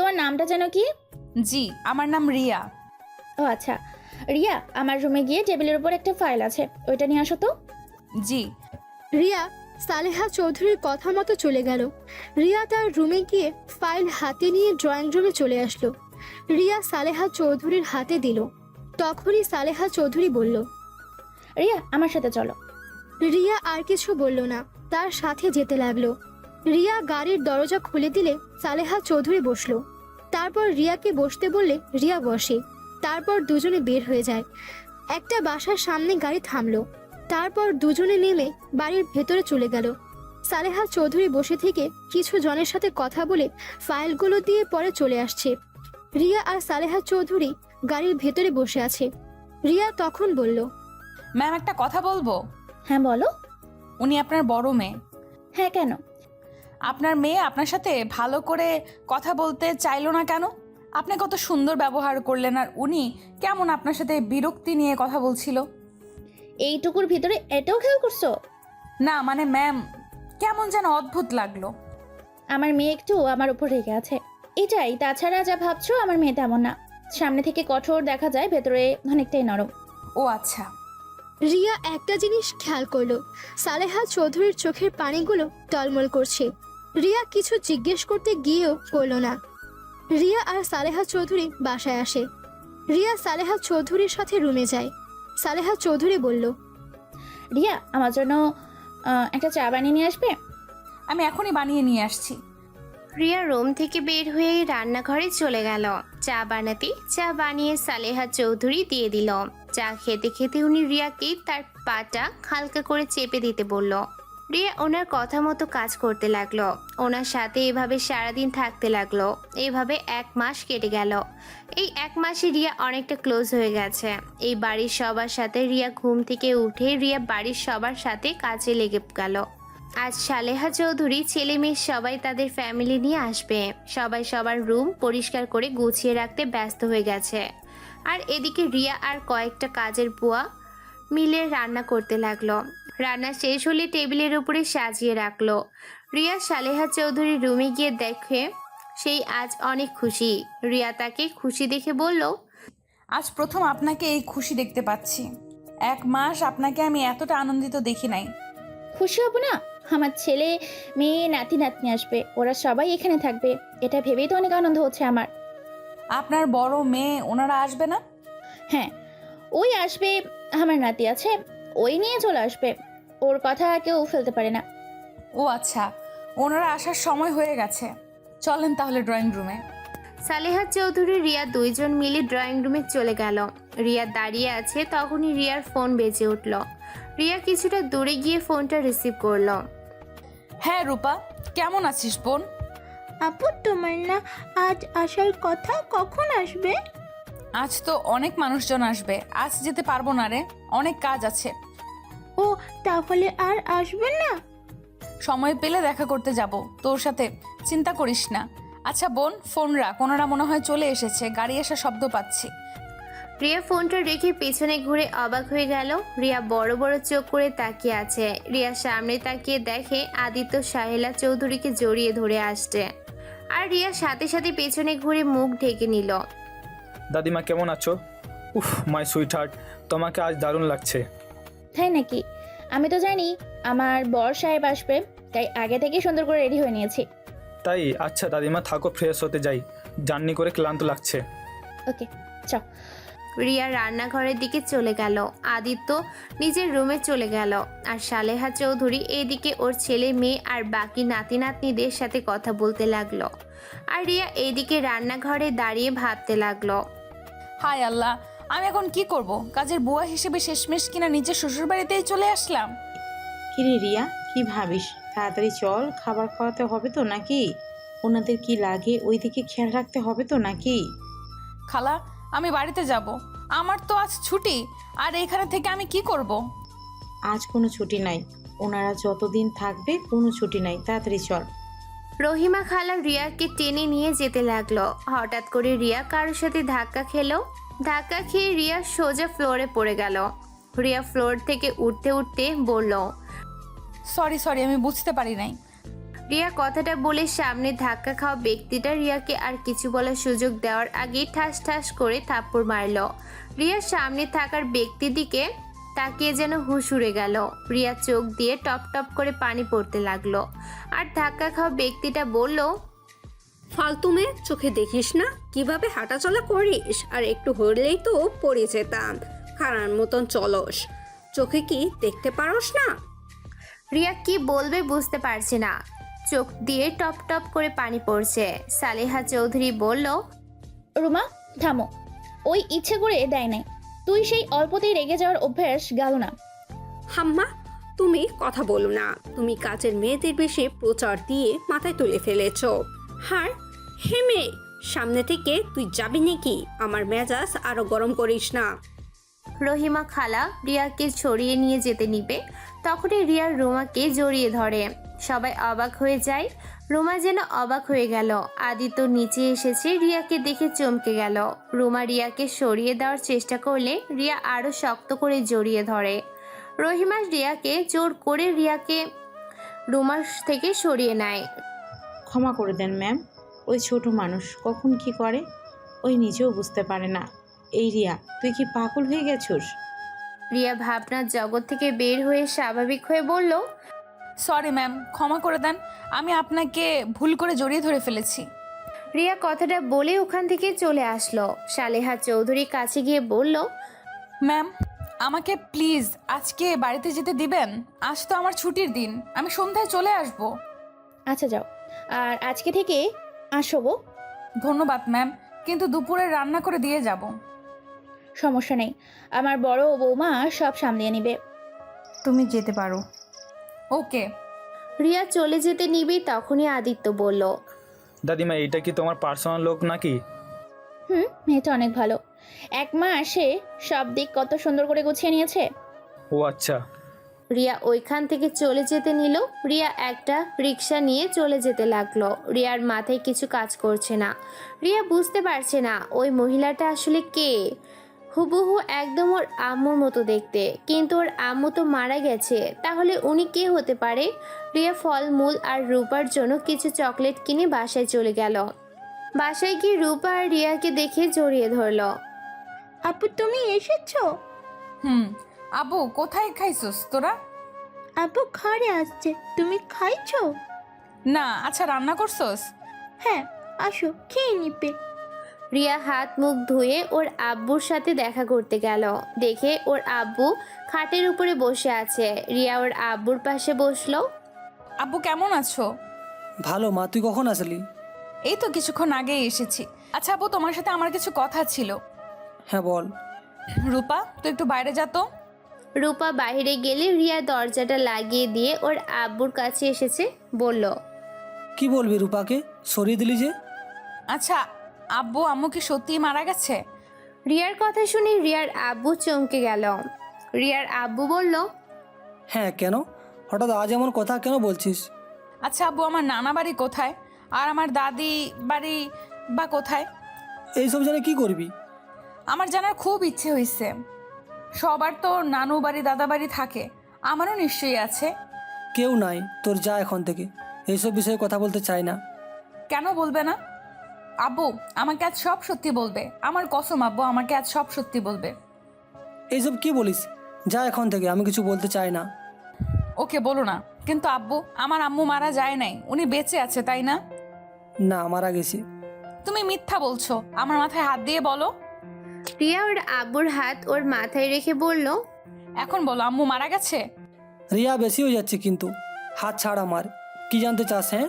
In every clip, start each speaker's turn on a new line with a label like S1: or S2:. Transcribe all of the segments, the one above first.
S1: তোমার নামটা যেন কি?
S2: জি, আমার নাম রিয়া।
S1: ও আচ্ছা, রিয়া আমার রুমে গিয়ে টেবিলের উপর একটা ফাইল আছে, ওইটা নিয়ে আসো তো।
S2: জি।
S3: রিয়া সালেহা চৌধুরীর কথা মতো চলে গেল। রিয়া তার রুমে গিয়ে ফাইল হাতে নিয়ে ড্রয়িং রুমে চলে আসলো। রিয়া সালেহা চৌধুরীর হাতে দিল। তখনই সালেহা চৌধুরী বলল,
S1: রিয়া আমার সাথে চলো।
S3: রিয়া আর কিছু বলল না, তার সাথে যেতে লাগলো। রিয়া গাড়ির দরজা খুলে দিলে সালেহা চৌধুরী বসলো। তারপর রিয়াকে বসতে বললে রিয়া বসে। তারপর দুজনে বের হয়ে যায়। একটা বাসার সামনে গাড়ি থামলো। তারপর দুজনে নেমে বাড়ির ভেতরে চলে গেল। সালেহা চৌধুরী বসে থেকে কিছু জনের সাথে কথা বলে ফাইলগুলো দিয়ে পরে চলে আসছে। রিয়া আর সালেহা চৌধুরী গাড়ির ভেতরে বসে আছে। রিয়া তখন বলল,
S2: ম্যাম, একটা কথা বলবো?
S1: হ্যাঁ বলো।
S2: উনি আপনার বড় মেয়ে।
S1: হ্যাঁ কেন?
S2: আপনার মেয়ে আপনার সাথে ভালো করে কথা বলতে চাইলো না কেন? আপনি কত সুন্দর ব্যবহার করলেন, আর উনি কেমন আপনার সাথে বিরক্তি নিয়ে কথা বলছিল।
S1: এইটুকুর ভিতরে এটাও খেয়াল করছো?
S2: না মানে ম্যাম, কেমন যেন অদ্ভুত লাগলো।
S1: আমার মেয়ে একটু আমার উপর রেগে আছে, এটাই। তাছাড়া যা ভাবছো আমার মেয়ে তেমন না। সামনে থেকে কঠোর দেখা যায়, ভেতরে অনেকটাই নরম।
S2: ও আচ্ছা।
S3: রিয়া একটা জিনিস খেয়াল করলো, সালেহা চৌধুরীর চোখের পানিগুলো টলমল করছে। রিয়া কিছু জিজ্ঞেস করতে গিয়েও করলো না। রিয়া আর সালেহা চৌধুরী বাসায় আসে। রিয়া সালেহা চৌধুরীর সাথে রুমে যায়। সালেহা চৌধুরী বলল,
S1: রিয়া আমার জন্য একটা চা বানিয়ে নিয়ে আসবে?
S2: আমি এখনই বানিয়ে নিয়ে আসছি।
S4: রিয়া রুম থেকে বের হয়ে রান্নাঘরে চলে গেল চা বানাতে। চা বানিয়ে সালেহা চৌধুরী দিয়ে দিল। চা খেতে খেতে উনি রিয়াকে তার পাটা হালকা করে চেপে দিতে বলল। রিয়া ওনার কথা মতো কাজ করতে লাগলো। ওনার সাথে এভাবে সারাদিন থাকতে লাগলো। এভাবে 1 মাস কেটে গেল। এই 1 মাসে রিয়া অনেকটা ক্লোজ হয়ে গেছে। এই বাড়ির সবার সাথে রিয়া ঘুম থেকে উঠে রিয়া বাড়ির সবার সাথে কাজে লেগে গেল। আজ সালেহা চৌধুরী ছেলে মেয়ে সবাই তাদের ফ্যামিলি নিয়ে আসবে। সবাই সবার রুম পরিষ্কার করে গুছিয়ে রাখতে ব্যস্ত হয়ে গেছে। আর এদিকে রিয়া আর কয়েকটা কাজের বুয়া মিলে রান্না করতে লাগলো। রান্না শেষ হলে টেবিলের উপরে সাজিয়ে রাখলো। রিয়া সালেহা চৌধুরীর রুমে গিয়ে দেখে সেই আজ অনেক খুশি। রিয়া তাকে খুশি দেখে বলল,
S2: আজ প্রথম আপনাকে এই খুশি দেখতে পাচ্ছি। 1 মাস আপনাকে আমি এতটা আনন্দিত দেখি নাই।
S1: খুশি হব না? আমার ছেলে মেয়ে নাতি নাতনি আসবে, ওরা সবাই এখানে থাকবে, এটা ভেবেই তো অনেক আনন্দ হচ্ছে আমার।
S2: আপনার বড় মেয়ে ওনারা আসবে না?
S1: হ্যাঁ, ওই আসবে। আমার নাতি আছে, ওই নিয়ে চলে আসবে। ওর কথা কেউ ফেলতে পারে না।
S2: ও আচ্ছা, ওনারা আসার সময় হয়ে গেছে। চলেন তাহলে ড্রয়িং রুমে।
S4: সালেহা চৌধুরী রিয়া দুইজন মিলে ড্রয়িং রুমে চলে গেল। রিয়া দাঁড়িয়ে আছে, তখনই রিয়ার ফোন বেজে উঠল। রিয়া কিছুটা দূরে গিয়ে ফোনটা রিসিভ করলো।
S2: হ্যাঁ রূপা, কেমন আছিস বোন?
S5: আপু, তোমার না আজ আসার কথা, কখন আসবে?
S2: আজ তো অনেক মানুষজন আসবে, আজ যেতে পারবো না রে, অনেক কাজ আছে।
S5: ও, তাহলে আর আসবে না?
S2: সময় পেলে দেখা করতে যাব তোর সাথে, চিন্তা করিস না। আচ্ছা বোন, ফোন রাখ, ওনারা মনে হয় চলে এসেছে, গাড়ি আসার শব্দ পাচ্ছি।
S4: রিয়া ফোনটা রেখে পেছনে ঘুরে অবাক হয়ে গেল। রিয়া বড় বড় চোখ করে তাকিয়ে আছে। রিয়া সামনে তাকিয়ে দেখে আদিত্য সাহেলা চৌধুরীকে জড়িয়ে ধরে আসছে। আর রিয়া সাথে সাথে পেছনে ঘুরে মুখ ঢেকে নিল।
S6: দাদিমা কেমন আছো? উফ মাই সুইট হার্ট, তোমাকে আজ দারুণ লাগছে।
S1: তাই নাকি? আমি তো জানি আমার বর সাহেব আসবে, তাই আগে থেকে সুন্দর করে রেডি হয়ে নিয়েছি।
S6: তাই? আচ্ছা দাদিমা, থাকো, ফ্রেশ হতে যাই, জার্নি করে ক্লান্ত লাগছে।
S1: ওকে, চল।
S4: রিয়া রান্নাঘরের দিকে চলে গেল। আদিত্য নিজের রুমে চলে গেল। আর সালেহা চৌধুরী এইদিকে ওর ছেলে মেয়ে আর বাকি নাতি নাতনিদের সাথে কথা বলতে লাগলো। আর রিয়া এইদিকে রান্নাঘরে দাঁড়িয়ে ভাবতে লাগলো।
S2: হায় আল্লাহ, আমি এখন কি করব? কাজের বুয়া হিসেবে শেষমেশ কিনা নিজের শ্বশুরবাড়িতেই চলে আসলাম।
S7: কিরে রিয়া, কি ভাবিস? তাড়াতাড়ি চল, খাবার খাওয়াতে হবে তো নাকি? ওনাদের কি লাগে ওইদিকে খেয়াল রাখতে হবে তো নাকি?
S2: খালা, আমি বাড়িতে যাব, আমার তো আজ ছুটি, আর এখানে থেকে আমি কি করব?
S7: আজ কোনো ছুটি নাই, ওনারা যতদিন থাকবে কোনো ছুটি নাই, তাড়াতাড়ি চল।
S4: রহিমা খালা রিয়াকে টেনে নিয়ে যেতে লাগলো। হঠাৎ করে রিয়া কারোর সাথে ধাক্কা খেলো। ধাক্কা খেয়ে রিয়া সোজা ফ্লোরে পড়ে গেল। রিয়া ফ্লোর থেকে উঠতে উঠতে বলল,
S2: সরি, আমি বুঝতে পারি নাই।
S4: রিয়া কথাটা বলে সামনে ধাক্কা খাওয়া ব্যক্তিটা রিয়াকে আর কিছু বলার সুযোগ দেওয়ার আগেই ঠাস ঠাস করে থাপ্পড় মারল। রিয়ার সামনে থাকার ব্যক্তির দিকে তাকিয়ে যেন হুঁশ উড়ে গেল। রিয়ার চোখ দিয়ে টপ টপ করে পানি পড়তে লাগলো। আর ধাক্কা খাওয়া ব্যক্তিটা বলল,
S8: ফালতু মেয়ে, চোখে দেখিস না কিভাবে হাঁটাচলা করিস? আর একটু হলেই তো পড়ে যেতাম। খারার মতন চলস, চোখে কি দেখতে পারস না?
S4: রিয়া কি বলবে বুঝতে পারছে না, চোখ দিয়ে টপ টপ করে পানি পড়ছে। সালেহা চৌধুরী বলল,
S1: রুমা থামো, ওই ইচ্ছে করে দেয় নাই। তুই সেই অল্পতেই রেগে যাওয়ার অভ্যাস গেল না।
S8: হাম্মা, তুমি কথা বলো না। তুমি কাজের মেয়েদের বেশি প্রচার দিয়ে মাথায় তুলে ফেলেছ। হার হেমে, সামনে থেকে তুই যাবি নাকি? আমার মেজাজ আরো গরম করিস না।
S4: রহিমা খালা রিয়াকে ছড়িয়ে নিয়ে যেতে নিবে, তখনই রিয়ার রুমাকে জড়িয়ে ধরে। সবাই অবাক হয়ে যায়। রুমা যেন অবাক হয়ে গেল। আদিত্য নিচে এসেছে, রিয়াকে দেখে চমকে গেল। রুমা রিয়াকে সরিয়ে দেওয়ার চেষ্টা করলে রিয়া আরো শক্ত করে জড়িয়ে ধরে। রহিমা রিয়াকে জোর করে রিয়াকে রুমার থেকে সরিয়ে নেয়।
S7: ক্ষমা করে দেন ম্যাম, ওই ছোট মানুষ কখন কি করে ওই নিজেও বুঝতে পারে না। এই রিয়া, তুই কি পাগল হয়ে গেছোস?
S4: রিয়া ভাবনার জগৎ থেকে বের হয়ে স্বাভাবিক হয়ে বলল,
S2: সরি ম্যাম, ক্ষমা করে দেন, আমি আপনাকে ভুল করে জড়িয়ে ধরে ফেলেছি।
S4: রিয়া কথাটা বলে ওখান থেকে চলে আসলো। সালেহা চৌধুরী কাছে গিয়ে বলল,
S2: ম্যাম, আমাকে প্লিজ আজকে বাড়িতে যেতে দিবেন? আজ তো আমার ছুটির দিন, আমি সন্ধ্যায় চলে আসব।
S1: আচ্ছা যাও, আর আজকে থেকে আসো গো।
S2: ধন্যবাদ ম্যাম, কিন্তু দুপুরে রান্না করে দিয়ে যাব।
S1: সমস্যা নেই, আমার বড় বৌমা সব সামলিয়ে নিবে।
S2: তুমি যেতে পারো। ওকে।
S4: রিয়া চলে যেতে নিবি, তখনই আদিত্য বলল,
S6: দাদিমা, এটা কি তোমার পার্সোনাল লোক নাকি?
S1: মেয়েটা অনেক ভালো। এক মাসে সব দিক কত সুন্দর করে গুছিয়ে নিয়েছে।
S6: ও আচ্ছা।
S4: রিয়া ওইখান থেকে চলে যেতে নিল। রিয়া একটা রিক্সা নিয়ে চলে যেতে লাগলো। রিয়ার মাথায় কিছু কাজ করছে না। রিয়া বুঝতে পারছে না ওই মহিলাটা আসলে কে। হুবহু একদম ওর আম্মুর মতো দেখতে, কিন্তু ওর আম্মু তো মারা গেছে। তাহলে উনি কে হতে পারে? রিয়া ফলমূল আর রূপার জন্য কিছু চকলেট কিনে বাসায় চলে গেল। বাসায় গিয়ে রূপা আর রিয়াকে দেখে জড়িয়ে ধরলো।
S5: আপু তুমি এসেছো?
S2: আবু, কোথায় খাইছস তোরা?
S5: আপু ঘরে আসছে, তুমি খাইছো?
S2: না। আচ্ছা, রান্না করছস?
S5: হ্যাঁ, আসো খেয়ে নিবে।
S4: রিয়া হাত মুখ ধুয়ে ওর আব্বুর সাথে দেখা করতে গেল। দেখে ওর আব্বু খাটের উপরে বসে আছে। রিয়া ওর আব্বুর পাশে বসলো।
S2: আব্বু কেমন আছো?
S9: ভালো মা, তুই কখন আসলি?
S2: এই তো কিছুক্ষণ আগেই এসেছি। আচ্ছা আব্বু, তোমার সাথে আমার কিছু কথা ছিল।
S9: হ্যাঁ বল।
S2: রূপা, তুই একটু বাইরে যা তো।
S4: রূপা বাইরে গেলে রিয়া দরজাটা লাগিয়ে দিয়ে ওর আব্বুর কাছে এসেছে, বলল,
S9: কি বলবি রূপাকে সরিয়ে দিলি যে?
S2: আচ্ছা আব্বু, আম্মু কি সত্যিই মারা গেছে?
S4: রিয়ার কথা শুনে রিয়ার আব্বু চমকে গেল। রিয়ার আব্বু বলল,
S9: হ্যাঁ, কেন হঠাৎ আজ এমন কথা কেন বলছিস?
S2: আচ্ছা আব্বু, আমার নানা বাড়ি কোথায় আর আমার দাদি বাড়ি বা কোথায়?
S9: এইসব জানে কি করবি?
S2: আমার জানার খুব ইচ্ছে হয়েছে। সবার তো নানু বাড়ি দাদা বাড়ি থাকে, আমারও নিশ্চয়ই আছে।
S9: কেউ নাই, তোর যা এখান থেকে। এইসব বিষয়ে কথা বলতে চাই না।
S2: কেন বলবে না? আব্বু আমাকে আজ সব সত্যি বলবে, আমার কসম আব্বু, আমাকে আজ সব সত্যি বলবে।
S9: এইসব কি বলিস? যা এখান থেকে, আমি কিছু বলতে চাই না।
S2: ওকে, বলো না। কিন্তু আব্বু, আমার আম্মু মারা যায় নাই, উনি বেঁচে আছে, তাই না?
S9: না, মারা গেছি।
S2: তুমি মিথ্যা বলছো, আমার মাথায় হাত দিয়ে বলো।
S4: রিয়া ওর আব্বুর হাত ওর মাথায় রেখে বলল,
S2: এখন বলো, আম্মু মারা গেছে?
S9: রিয়া, বেশি হয়ে যাচ্ছে কিন্তু। হাত ছাড় আমার। কি জানতে চাস? হ্যাঁ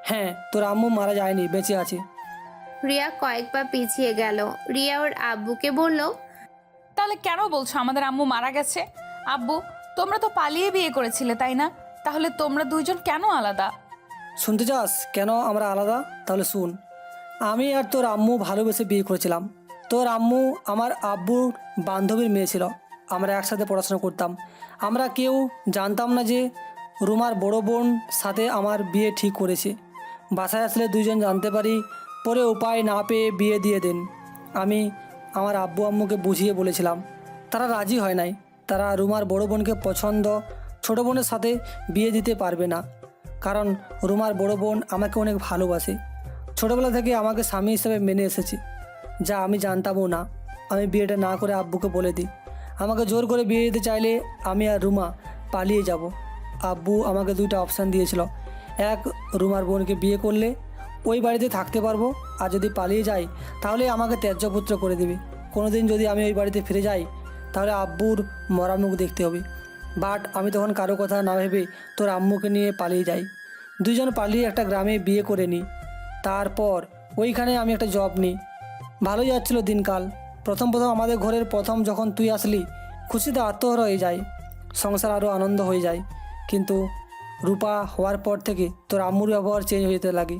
S9: হ্যাঁ, তোর আম্মু মারা যায়নি, বেঁচে আছে।
S4: রিয়া কয়েক পা পিছিয়ে গেল। রিয়া ওর আব্বুকে বলল,
S2: তাহলে কেন বলছো আমাদের আম্মু মারা গেছে? আব্বু, তোমরা তো পালিয়ে বিয়ে করেছিলে, তাই না? তাহলে তোমরা দুইজন কেন আলাদা?
S9: শুনতে চাস কেন আমরা আলাদা? তাহলে শুন। আমি আর তোর আম্মু ভালোবেসে বিয়ে করেছিলাম। তোর আম্মু আমার আব্বুর বান্ধবীর মেয়ে ছিল। আমরা একসাথে পড়াশোনা করতাম। আমরা কেউ জানতাম না যে রুমার বড় বোন সাথে আমার বিয়ে ঠিক করেছে। বাসায় আসলে দুইজন জানতে পারি, পরে উপায় না পেয়ে বিয়ে দিয়ে দেন। আমি আমার আব্বু আম্মুকে বুঝিয়ে বলেছিলাম, তারা রাজি হয় নাই। তারা রুমার বড় বোনকে পছন্দ, ছোটো বোনের সাথে বিয়ে দিতে পারবে না। কারণ রুমার বড় বোন আমাকে অনেক ভালোবাসে। ছোটোবেলা থেকে আমাকে স্বামী হিসেবে মেনে এসেছে, যা আমি জানতামও না। আমি বিয়েটা না করে আব্বুকে বলে দিই। আমাকে জোর করে বিয়ে দিতে চাইলে আমি আর রুমা পালিয়ে যাব। আব্বু আমাকে 2টা অপশান দিয়েছিল। এক, রুমার বোনকে বিয়ে করলে ওই বাড়িতে থাকতে পারবো, আর যদি পালিয়ে যাই তাহলে আমাকে ত্যায্যপুত্র করে দেবে। কোনো দিন যদি আমি ওই বাড়িতে ফিরে যাই তাহলে আব্বুর মরা মুখ দেখতে হবে। বাট আমি তখন কারো কথা না ভেবে তোর আম্মুকে নিয়ে পালিয়ে যাই। দুজন পালিয়ে একটা গ্রামে বিয়ে করে নিই। তারপর ওইখানে আমি একটা জব নিই। ভালোই যাচ্ছিলো দিনকাল। প্রথম আমাদের ঘরের প্রথম যখন তুই আসলি, খুশিতে আত্মহারা হয়ে যায়, সংসার আরও আনন্দ হয়ে যায়। কিন্তু রূপা হওয়ার পর থেকে তোর আম্মুর ব্যবহার চেঞ্জ হতে লাগে।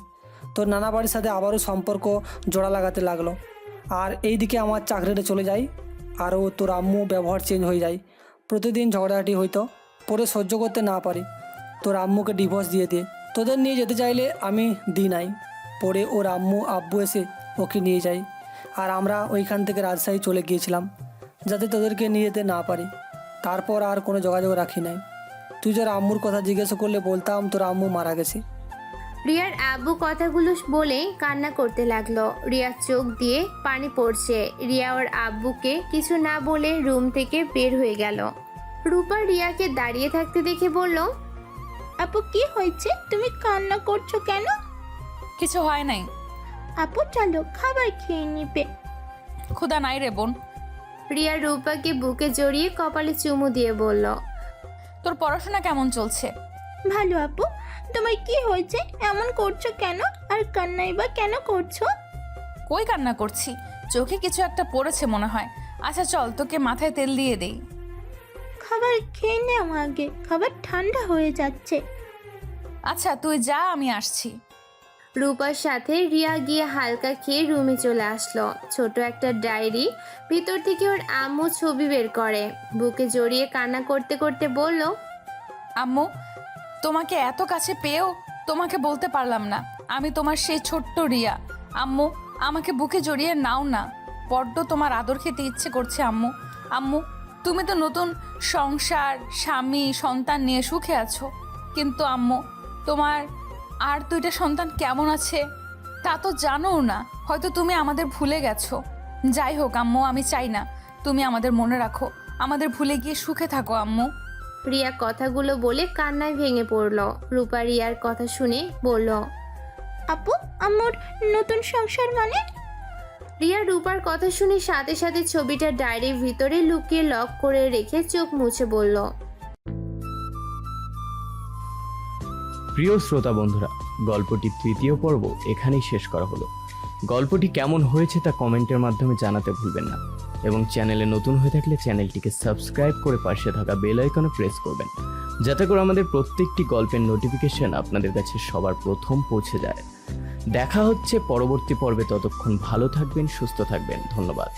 S9: তোর নানা বাড়ির সাথে আবারও সম্পর্ক জোড়া লাগাতে লাগলো। আর এইদিকে আমার চাকরিটা চলে যায়, আরও তোর আম্মু ব্যবহার চেঞ্জ হয়ে যায়। প্রতিদিন ঝগড়াঝাটি হইতো, পরে সহ্য করতে না পারি তোর আম্মুকে ডিভোর্স দিয়ে দিয়ে তোদের নিয়ে যেতে চাইলে আমি দিই নাই। পরে ওর আব্বু এসে ওকে নিয়ে যায়, আর আমরা ওইখান থেকে রাজশাহী চলে গিয়েছিলাম যাতে তোদেরকে নিয়ে যেতে না পারি। তারপর আর কোনো যোগাযোগ রাখি নাই। তুই তোর আম্মুর কথা জিজ্ঞাসা করলে বলতাম তোর আম্মু মারা গেছে।
S4: রিয়ার আব্বু কথাগুলো বলে কান্না করতে লাগলো। রিয়ার চোখ দিয়ে পানি পড়ছে। রিয়া ওর আব্বুকে কিছু না বলে রুম থেকে বের হয়ে গেল। রূপা রিয়াকে দাঁড়িয়ে থাকতে দেখে বলল,
S5: আপু কি হয়েছে, তুমি কান্না করছো কেন?
S2: কিছু হয় নাই।
S5: আপু চলো খাবার খেয়ে নিবে।
S2: ক্ষুধা নাই রে বোন।
S4: রিয়া রূপাকে বুকে জড়িয়ে কপালে চুমু দিয়ে বলল,
S2: তোর পড়াশোনা কেমন চলছে?
S5: ভালো আপু। তোমার কি হয়েছে, এমন করছো কেন? আর কান্নাই বা কেন করছো?
S2: কই কান্না করছি, চোখে কিছু একটা পড়েছে মনে হয়। আচ্ছা চল, তোকে মাথায় তেল দিয়ে দেই।
S5: খাবার খেয়ে নাও আগে, খাবার ঠান্ডা হয়ে যাচ্ছে।
S2: আচ্ছা তুই যা, আমি আসছি।
S4: রূপার সাথে রিয়া গিয়ে হালকা খেয়ে রুমে চলে আসলো। ছোট একটা ডায়েরি, ভিতর থেকে ওর আম্মু ছবি বের করে। বুকে জড়িয়ে কান্না করতে করতে বলল,
S2: আম্মু, তোমাকে এত কাছে পেয়েও তোমাকে বলতে পারলাম না আমি তোমার সেই ছোট্ট রিয়া। আম্মু, আমাকে বুকে জড়িয়ে নাও না, বড্ড তোমার আদর খেতে ইচ্ছে করছে আম্মু। আম্মু, তুমি তো নতুন সংসার, স্বামী, সন্তান নিয়ে সুখে আছো, কিন্তু আম্মু তোমার আর 2টা সন্তান কেমন আছে তা তো জানোও না। হয়তো তুমি আমাদের ভুলে গেছো। যাই হোক আম্মু, আমি চাই না তুমি আমাদের মনে রাখো, আমাদের ভুলে গিয়ে সুখে থাকো আম্মু।
S4: রিয়া কথাগুলো বলে কান্নায় ভেঙে পড়ল। রূপা রিয়ার কথা শুনে বলল,
S5: আপু আমার নতুন সংসার মানে?
S4: রিয়া রূপার কথা শুনে সাথে সাথে ছবিটা ডায়েরির ভিতরে লুকিয়ে লক করে রেখে চোখ মুছে বলল,
S10: প্রিয় শ্রোতা বন্ধুরা, গল্পটির 3য় পর্ব এখানেই শেষ করা হলো। গল্পটি কেমন হয়েছে তা কমেন্টের মাধ্যমে জানাতে ভুলবেন না, এবং চ্যানেলে নতুন হয়ে থাকলে চ্যানেলটিকে সাবস্ক্রাইব করে পাশে থাকা বেল আইকনে প্রেস করবেন, যাতে করে আমাদের প্রত্যেকটি গল্পের নোটিফিকেশন আপনাদের কাছে সবার প্রথম পৌঁছে যায়। দেখা হচ্ছে পরবর্তী পর্বে। ততক্ষণ ভালো থাকবেন, সুস্থ থাকবেন। ধন্যবাদ।